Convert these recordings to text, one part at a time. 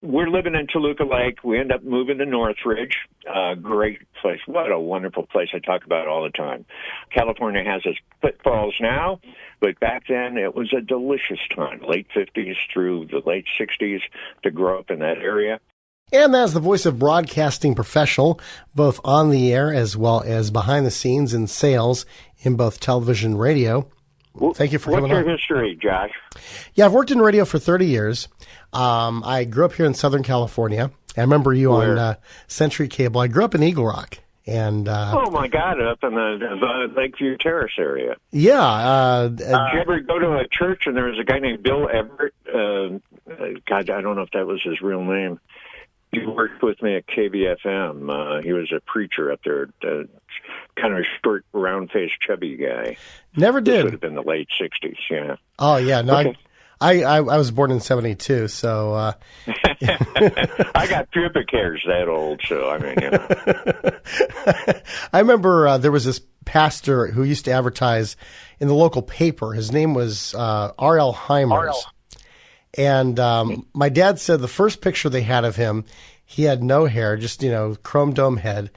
we're living in Toluca Lake. We end up moving to Northridge. Great place. What a wonderful place I talk about all the time. California has its pitfalls now, but back then it was a delicious time, late 50s through the late 60s, to grow up in that area. And as the voice of broadcasting professional, both on the air as well as behind the scenes in sales in both television and radio. Thank you for coming on. What's your history, Josh? Yeah, I've worked in radio for 30 years. I grew up here in Southern California. I remember you on Century Cable. I grew up in Eagle Rock. And oh, my God, up in the Lakeview Terrace area. Yeah. Did you ever go to a church and there was a guy named Bill Everett? God, I don't know if that was his real name. He worked with me at KBFM. He was a preacher up there, kind of a short, round-faced, chubby guy. Never did. This would have been the late 60s, yeah. Oh, yeah. No, okay. I was born in 72, so... I got pubic hairs that old, so, I mean, you know. I remember there was this pastor who used to advertise in the local paper. His name was R.L. Heimers. And my dad said the first picture they had of him, he had no hair, just, chrome dome head.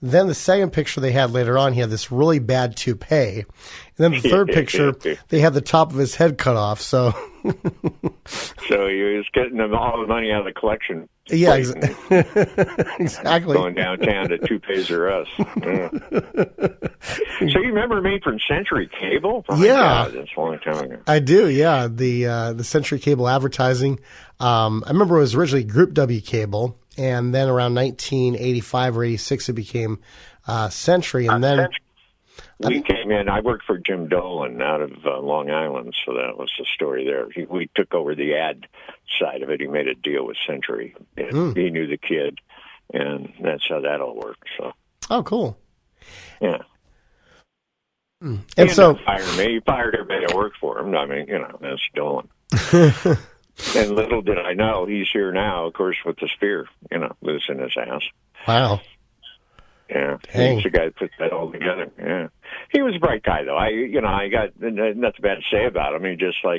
Then the second picture they had later on, he had this really bad toupee. And then the third picture, they had the top of his head cut off. So so he was getting all the money out of the collection. Yeah, exactly. Going downtown to Toupees or Us. Yeah. So you remember me from Century Cable? Oh, yeah. God, that's a long time ago. I do, yeah. The Century Cable advertising. I remember it was originally Group W Cable, and then around 1985 or 86 it became Century, and then... We came in. I worked for Jim Dolan out of Long Island, so that was the story there. We took over the ad side of it. He made a deal with Century. And he knew the kid, and that's how that all worked. So. Oh, cool. Yeah. And he so fired me. He fired everybody that worked for him. I mean, that's Dolan. And little did I know, he's here now, of course, with the spear. Lives in his house. Wow. Yeah, he's the guy that put that all together. Yeah, he was a bright guy, though. I got nothing bad to say about him.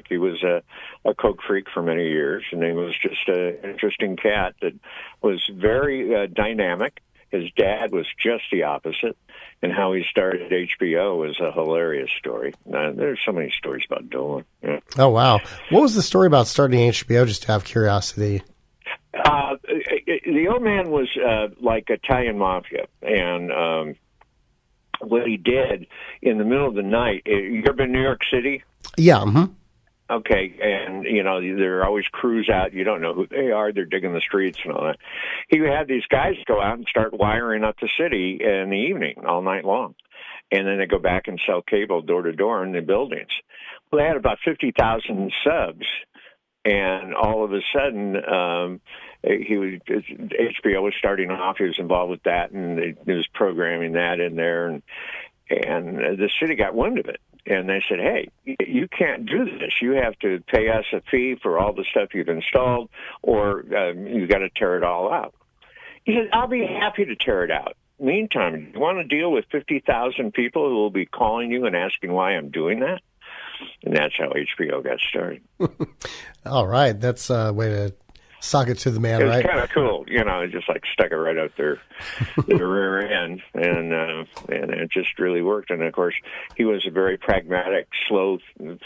He was a coke freak for many years, and he was just an interesting cat that was very dynamic. His dad was just the opposite, and how he started HBO was a hilarious story. There's so many stories about Dolan. Yeah. Oh wow, what was the story about starting HBO? Just to have curiosity. The old man was like Italian mafia, and what he did in the middle of the night. You ever been to New York City? Yeah. Mm-hmm. Okay, and there are always crews out. You don't know who they are. They're digging the streets and all that. He had these guys go out and start wiring up the city in the evening, all night long, and then they go back and sell cable door to door in the buildings. Well, they had about 50,000 subs. And all of a sudden, HBO was starting off. He was involved with that, and he was programming that in there. And the city got wind of it, and they said, "Hey, you can't do this. You have to pay us a fee for all the stuff you've installed, or you got to tear it all out." He said, "I'll be happy to tear it out. Meantime, you want to deal with 50,000 people who will be calling you and asking why I'm doing that?" And that's how HBO got started. All right. That's a way to sock it to the man, right? It's kind of cool. Just stuck it right out there, the rear end. And it just really worked. And, of course, he was a very pragmatic, slow,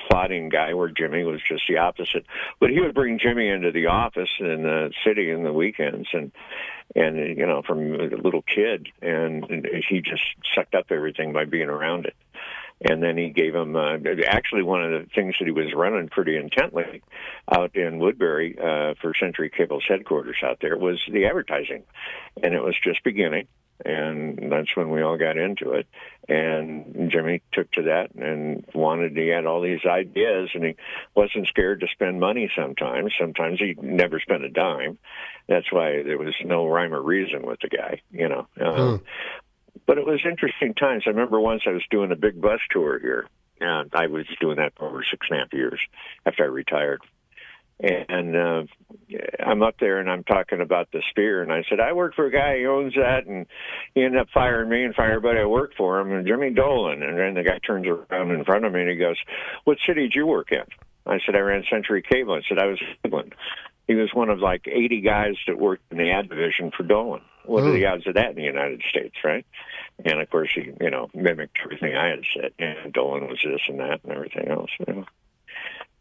plodding guy, where Jimmy was just the opposite. But he would bring Jimmy into the office in the city in the weekends, and from a little kid. And he just sucked up everything by being around it. And then he gave him, actually one of the things that he was running pretty intently out in Woodbury for Century Cable's headquarters out there was the advertising. And it was just beginning. And that's when we all got into it. And Jimmy took to that and he had all these ideas, and he wasn't scared to spend money sometimes. Sometimes he never spent a dime. That's why there was no rhyme or reason with the guy, But it was interesting times. I remember once I was doing a big bus tour here, and I was doing that for over 6.5 years after I retired. And I'm up there, and I'm talking about the spear, and I said, I work for a guy who owns that, and he ended up firing me and fired everybody I worked for him, and Jimmy Dolan. And then the guy turns around in front of me, and he goes, what city did you work in? I said, I ran Century Cable. I said, I was in Cleveland. He was one of like 80 guys that worked in the ad division for Dolan. What are the odds of that in the United States, right? And of course, he, mimicked everything I had said. And Dolan was this and that and everything else.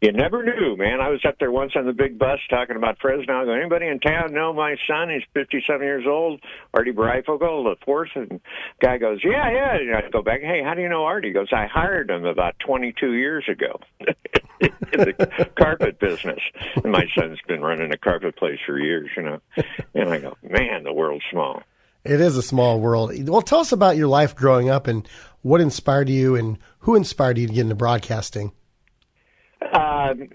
You never knew, man. I was up there once on the big bus talking about Fresno. I go, anybody in town know my son? He's 57 years old, Artie Breyfogle, the fourth. And guy goes, yeah. And I go back, hey, how do you know Artie? He goes, I hired him about 22 years ago in the carpet business. And my son's been running a carpet place for years, And I go, man, the world's small. It is a small world. Well, tell us about your life growing up and what inspired you and who inspired you to get into broadcasting.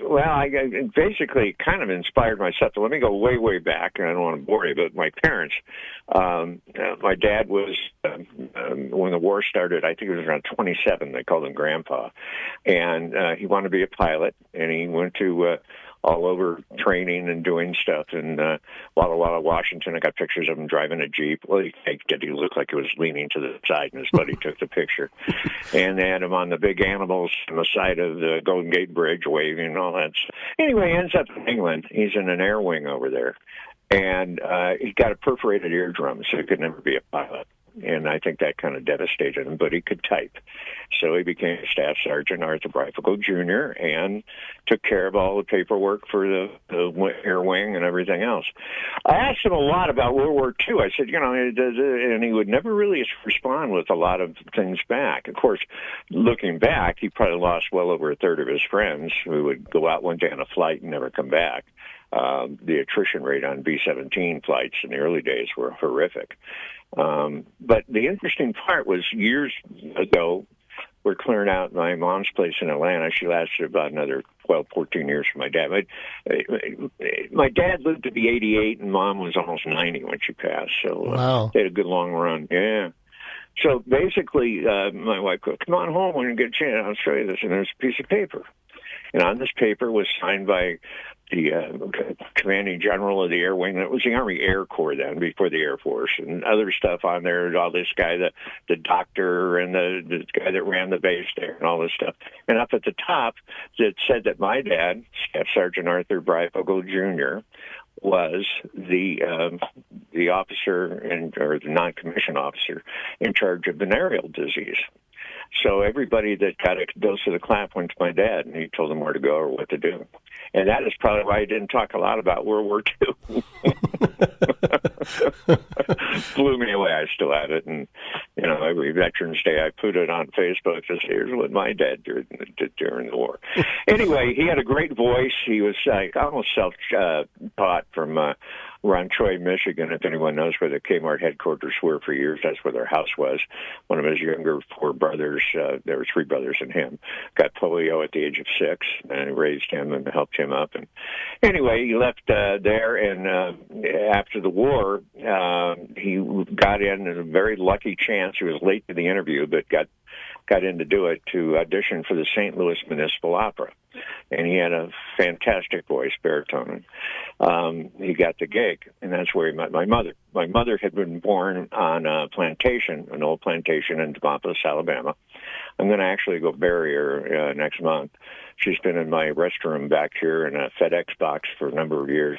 Well, I basically kind of inspired myself. Let me go way, way back, and I don't want to bore you, but my parents, my dad was, when the war started, I think he was around 27, they called him Grandpa, and he wanted to be a pilot, and he went to all over training and doing stuff in Walla Walla, Washington. I got pictures of him driving a Jeep. Well, he looked like he was leaning to the side, and his buddy took the picture. And they had him on the big animals on the side of the Golden Gate Bridge waving and all that. Anyway, he ends up in England. He's in an air wing over there. And he got a perforated eardrum, so he could never be a pilot. And I think that kind of devastated him, but he could type. So he became a staff sergeant, Arthur Breyfogle Jr., and took care of all the paperwork for the air wing and everything else. I asked him a lot about World War II. I said, and he would never really respond with a lot of things back. Of course, looking back, he probably lost well over a third of his friends who would go out one day on a flight and never come back. The attrition rate on B-17 flights in the early days were horrific. But the interesting part was years ago, we're clearing out my mom's place in Atlanta. She lasted about another 12, 14 years for my dad. My dad lived to be 88, and Mom was almost 90 when she passed. So wow. They had a good long run. Yeah. So basically, my wife goes, come on home when you get a chance. I'll show you this. And there's a piece of paper. And on this paper was signed by the commanding general of the Air Wing. That was the Army Air Corps then, before the Air Force, and other stuff on there. All this guy, the doctor, and the guy that ran the base there, and all this stuff. And up at the top, it said that my dad, Staff Sergeant Arthur Breyfogle Jr., was the officer or the non-commissioned officer in charge of venereal disease. So everybody that got a dose of the clap went to my dad, and he told them where to go or what to do. And that is probably why I didn't talk a lot about World War II. Blew me away. I still have it. And, every Veterans Day, I put it on Facebook to say, here's what my dad did during the war. Anyway, he had a great voice. He was almost self-taught from Troy, Michigan. If anyone knows where the Kmart headquarters were for years, that's where their house was. One of his younger four brothers, there were three brothers in him, got polio at the age of 6, and raised him and helped him up. And anyway, he left there, and after the war, he got in a very lucky chance. He was late to the interview, but got in to do it, to audition for the St. Louis Municipal Opera. And he had a fantastic voice, baritone. He got the gig, and that's where he met my mother. My mother had been born on a plantation, an old plantation in Demopolis, Alabama. I'm going to actually go bury her next month. She's been in my restroom back here in a FedEx box for a number of years.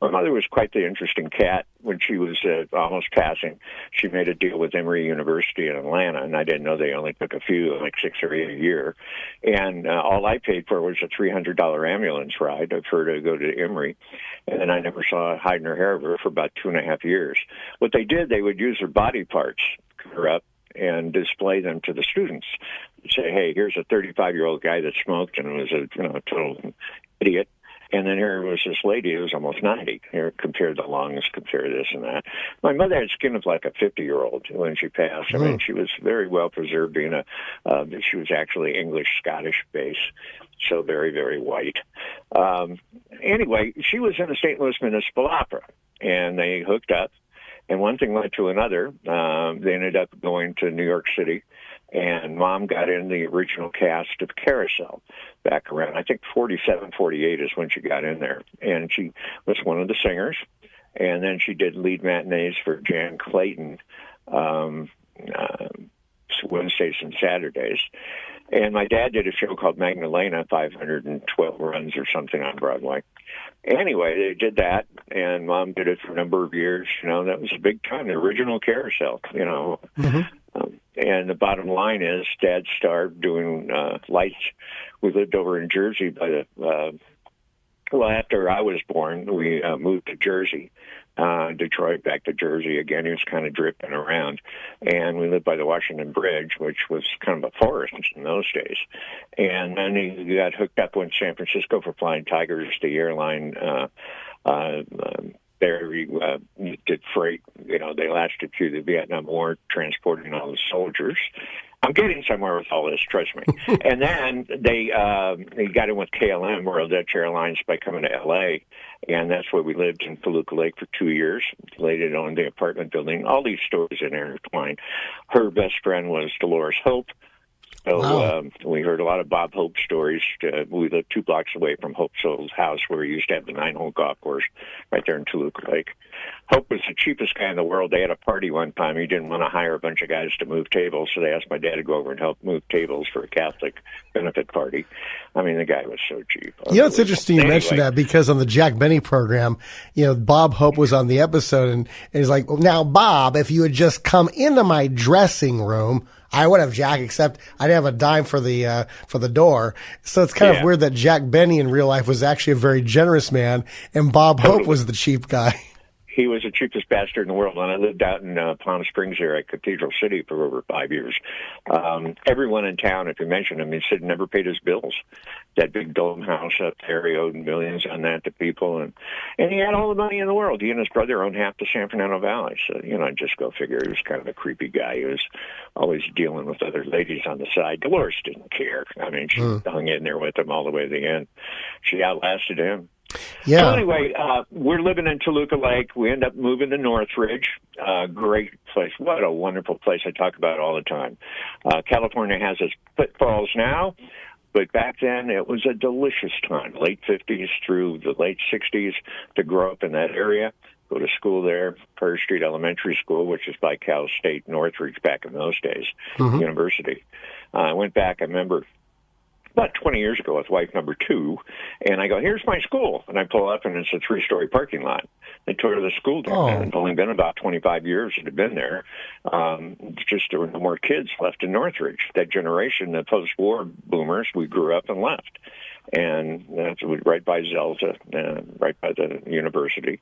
My mother was quite the interesting cat. When she was almost passing, she made a deal with Emory University in Atlanta, and I didn't know they only took a few, like 6 or 8 a year. And all I paid for was a $300 ambulance ride of her to go to Emory. And then I never saw a hide nor hair of her for about 2.5 years. What they did, they would use her body parts, cover up, and display them to the students. Say, hey, here's a 35-year-old guy that smoked and was a total idiot. And then here was this lady who was almost 90. Here, compare the lungs, compare this and that. My mother had skin of like a 50-year-old when she passed. I mean, she was very well preserved, being she was actually English-Scottish base, so very, very white. Anyway, she was in the St. Louis Municipal Opera, and they hooked up. And one thing led to another. They ended up going to New York City, and Mom got in the original cast of Carousel back around, I think, 47, 48 is when she got in there. And she was one of the singers, and then she did lead matinees for Jan Clayton Wednesdays and Saturdays. And my dad did a show called Magdalena, 512 runs or something on Broadway. Anyway, they did that, and Mom did it for a number of years. That was a big time, the original carousel, and the bottom line is Dad started doing lights. We lived over in Jersey by the, after I was born, we moved to Jersey. Detroit back to Jersey again. He was kind of drifting around, and we lived by the Washington Bridge, which was kind of a forest in those days. And then he got hooked up with San Francisco for Flying Tigers, the airline. There he did freight. They lasted through the Vietnam War, transporting all the soldiers. I'm getting somewhere with all this, trust me. And then they got in with KLM, Royal Dutch Airlines, by coming to L.A., and that's where we lived in Toluca Lake for 2 years. Later owned the apartment building. All these stories intertwined. Her best friend was Dolores Hope. So wow. We heard a lot of Bob Hope stories. We lived 2 blocks away from Hope's old house where he used to have the 9-hole golf course right there in Toluca Lake. Hope was the cheapest guy in the world. They had a party one time. He didn't want to hire a bunch of guys to move tables, so they asked my dad to go over and help move tables for a Catholic benefit party. I mean, the guy was so cheap. It's interesting you mentioned that, because on the Jack Benny program, Bob Hope was on the episode, and he's like, well, now, Bob, if you had just come into my dressing room, I would have, Jack, except I didn't have a dime for the door. So it's kind of weird that Jack Benny in real life was actually a very generous man, and Bob Hope was the cheap guy. He was the cheapest bastard in the world. And I lived out in Palm Springs there at Cathedral City for over 5 years. Everyone in town, if you mentioned him, he said never paid his bills. That big dome house up there, he owed millions on that to people. And he had all the money in the world. He and his brother owned half the San Fernando Valley. So, just go figure. He was kind of a creepy guy. He was always dealing with other ladies on the side. Dolores didn't care. I mean, she hung in there with him all the way to the end. She outlasted him. Yeah. So anyway, we're living in Toluca Lake. We end up moving to Northridge. Great place. What a wonderful place. I talk about it all the time. California has its pitfalls now, but back then it was a delicious time, late 50s through the late 60s, to grow up in that area. Go to school there, Prairie Street Elementary School, which is by Cal State Northridge back in those days, university. I went back, I remember, about 20 years ago with wife number 2, and I go, here's my school. And I pull up, and it's a 3-story parking lot. They tore the school down. And it's only been about 25 years it had been there. Just there were no more kids left in Northridge. That generation, the post-war boomers, we grew up and left. And that's right by Zelda, right by the university.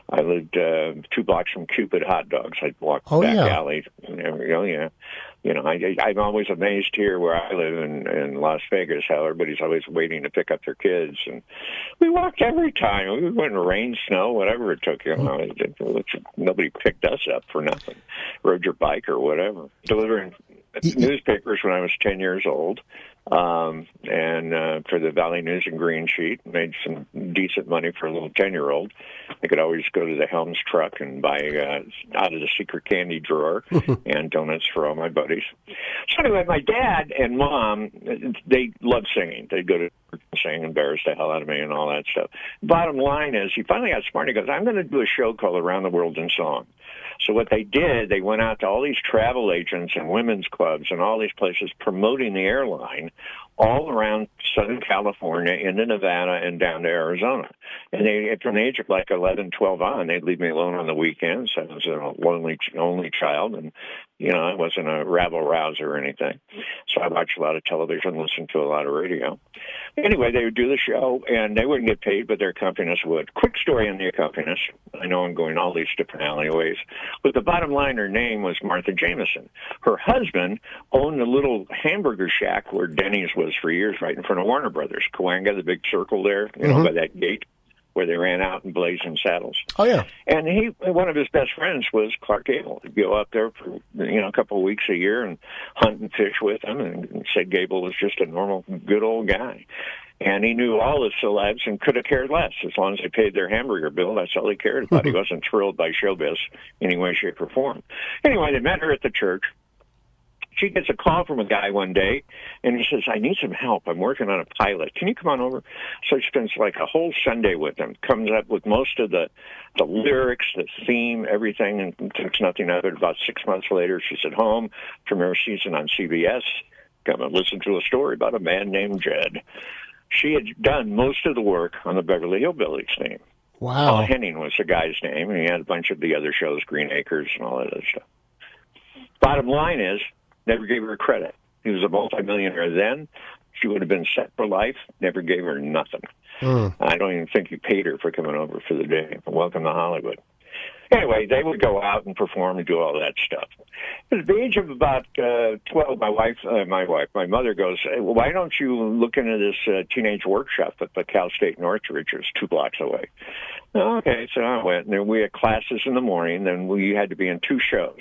I lived 2 blocks from Cupid Hot Dogs. I'd walk back alley. I'm always amazed here where I live in Las Vegas how everybody's always waiting to pick up their kids. And we walked every time. We went in rain, snow, whatever it took. Nobody picked us up for nothing. Rode your bike or whatever. Delivering newspapers when I was 10 years old. And for the Valley News and Green Sheet, made some decent money for a little 10-year-old. I could always go to the Helms truck and buy out of the secret candy drawer and donuts for all my buddies. So anyway, my dad and mom, they love singing. They'd go to sing, embarrass the hell out of me and all that stuff. Bottom line is, he finally got smart. He goes, I'm going to do a show called Around the World in Song. So what they did, they went out to all these travel agents and women's clubs and all these places promoting the airline all around Southern California, into Nevada, and down to Arizona. And they, from the age of like 11, 12 on, they'd leave me alone on the weekends. I was a only child, and, I wasn't a rabble-rouser or anything. So I watched a lot of television, listened to a lot of radio. Anyway, they would do the show, and they wouldn't get paid, but their accompanist would. Quick story on the accompanist. I know I'm going all these different alleyways. But the bottom line, her name was Martha Jameson. Her husband owned a little hamburger shack where Denny's was for years, right in front of Warner Brothers. Cahuenga, the big circle there, by that gate where they ran out in blazing saddles. Oh, yeah. And one of his best friends was Clark Gable. He'd go up there for, a couple of weeks a year and hunt and fish with him, and said Gable was just a normal, good old guy. And he knew all the celebs and could have cared less. As long as they paid their hamburger bill, that's all he cared about. He wasn't thrilled by showbiz in any way, shape, or form. Anyway, they met her at the church. She gets a call from a guy one day, and he says, I need some help. I'm working on a pilot. Can you come on over? So she spends like a whole Sunday with him, comes up with most of the lyrics, the theme, everything, and thinks nothing of it. About 6 months later, she's at home, premiere season on CBS. Come and listen to a story about a man named Jed. She had done most of the work on the Beverly Hillbillies theme. Wow. Paul Henning was the guy's name, and he had a bunch of the other shows, Green Acres and all that other stuff. Bottom line is, never gave her credit. He was a multimillionaire then. She would have been set for life. Never gave her nothing. I don't even think he paid her for coming over for the day. Welcome to Hollywood. Anyway, they would go out and perform and do all that stuff. At the age of about 12, my mother goes, hey, well, why don't you look into this teenage workshop at the Cal State Northridge? It was 2 blocks away. Okay, so I went, and then we had classes in the morning, then we had to be in 2 shows.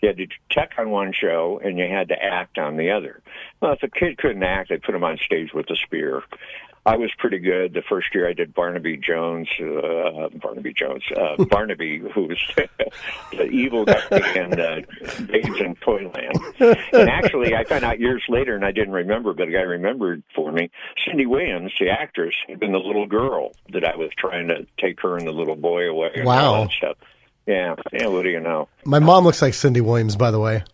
You had to tech on one show, and you had to act on the other. Well, if a kid couldn't act, they'd put him on stage with a spear. I was pretty good. The first year I did Barnaby, who was the evil guy in Babes in Toyland. And actually, I found out years later, and I didn't remember, but a guy remembered for me, Cindy Williams, the actress, had been the little girl that I was trying to take her and the little boy away and all that stuff. Yeah, what do you know? My mom looks like Cindy Williams, by the way.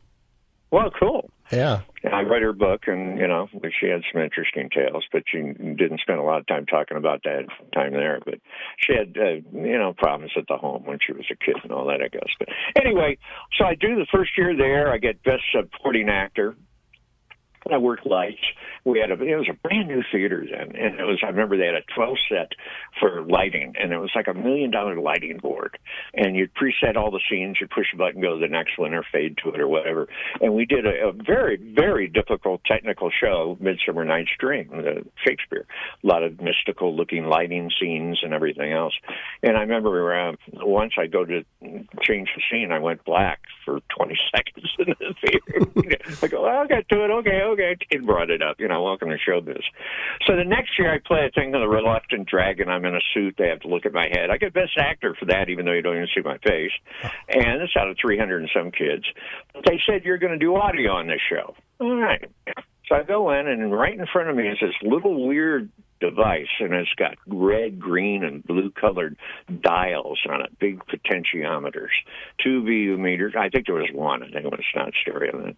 Well, cool. Yeah. I read her book, and, she had some interesting tales, but she didn't spend a lot of time talking about that time there. But she had, problems at the home when she was a kid and all that, I guess. But anyway, so I do the first year there. I get Best Supporting Actor. I worked lights. It was a brand new theater then, and I remember they had a 12 set for lighting, and it was like $1 million lighting board. And you'd preset all the scenes, you'd push a button, go to the next one, or fade to it, or whatever. And we did a very, very difficult technical show, Midsummer Night's Dream, Shakespeare. A lot of mystical looking lighting scenes and everything else. And I remember once I go to change the scene, I went black for 20 seconds in the theater. I go, I'll get to it, okay. Kid brought it up, welcome to showbiz. So the next year I play a thing of the Reluctant Dragon. I'm in a suit. They have to look at my head. I get Best Actor for that, even though you don't even see my face. And it's out of 300 and some kids. But they said, you're going to do audio on this show. All right. So I go in, and right in front of me is this little weird device, and it's got red, green, and blue-colored dials on it, big potentiometers, 2 VU meters. I think there was one. I think it was not stereo then.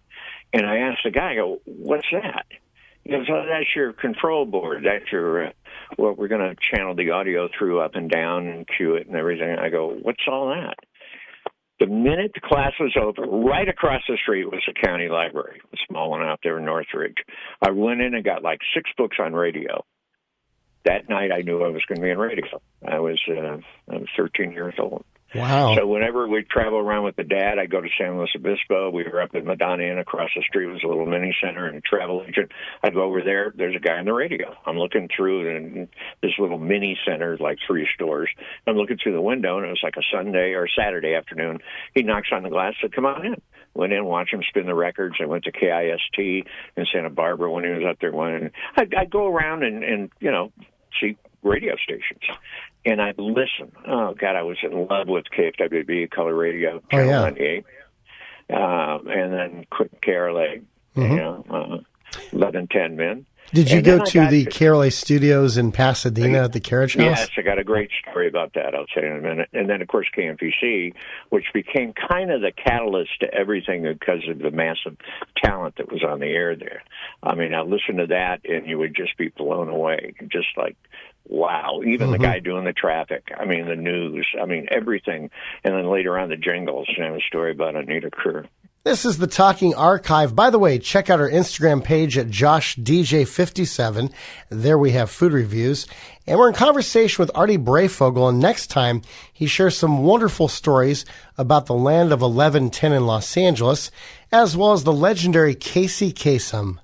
And I asked the guy, I go, what's that? He goes, oh, that's your control board. That's your, we're going to channel the audio through up and down and cue it and everything. I go, what's all that? The minute the class was over, right across the street was the county library, a small one out there in Northridge. I went in and got like 6 books on radio. That night I knew I was going to be in radio. I was 13 years old. Wow. So whenever we travel around with the dad, I go to San Luis Obispo. We were up at Madonna Inn. Across the street was a little mini center and a travel agent. I'd go over there. There's a guy on the radio. I'm looking through and this little mini center, like 3 stores. I'm looking through the window, and it was like a Sunday or Saturday afternoon. He knocks on the glass, said, come on in. Went in, watched him spin the records. I went to KIST in Santa Barbara when he was up there. I'd go around and see radio stations. And I'd listen. Oh, God, I was in love with KFWB, Color Radio, Channel 98. And then KRLA, 1110 Men. Did you go to the KRLA studios in Pasadena at the Carriage House? Yes, I got a great story about that. I'll tell you in a minute. And then, of course, KMPC, which became kind of the catalyst to everything because of the massive talent that was on the air there. I mean, I listened to that, and you would just be blown away, just like, wow. Even the guy doing the traffic, I mean, the news, I mean, everything. And then later on, the jingles, and I have a story about Anita Kerr. This is the Talking Archive. By the way, check out our Instagram page at JoshDJ57. There we have food reviews. And we're in conversation with Artie Breyfogle. And next time, he shares some wonderful stories about the land of 1110 in Los Angeles, as well as the legendary Casey Kasem.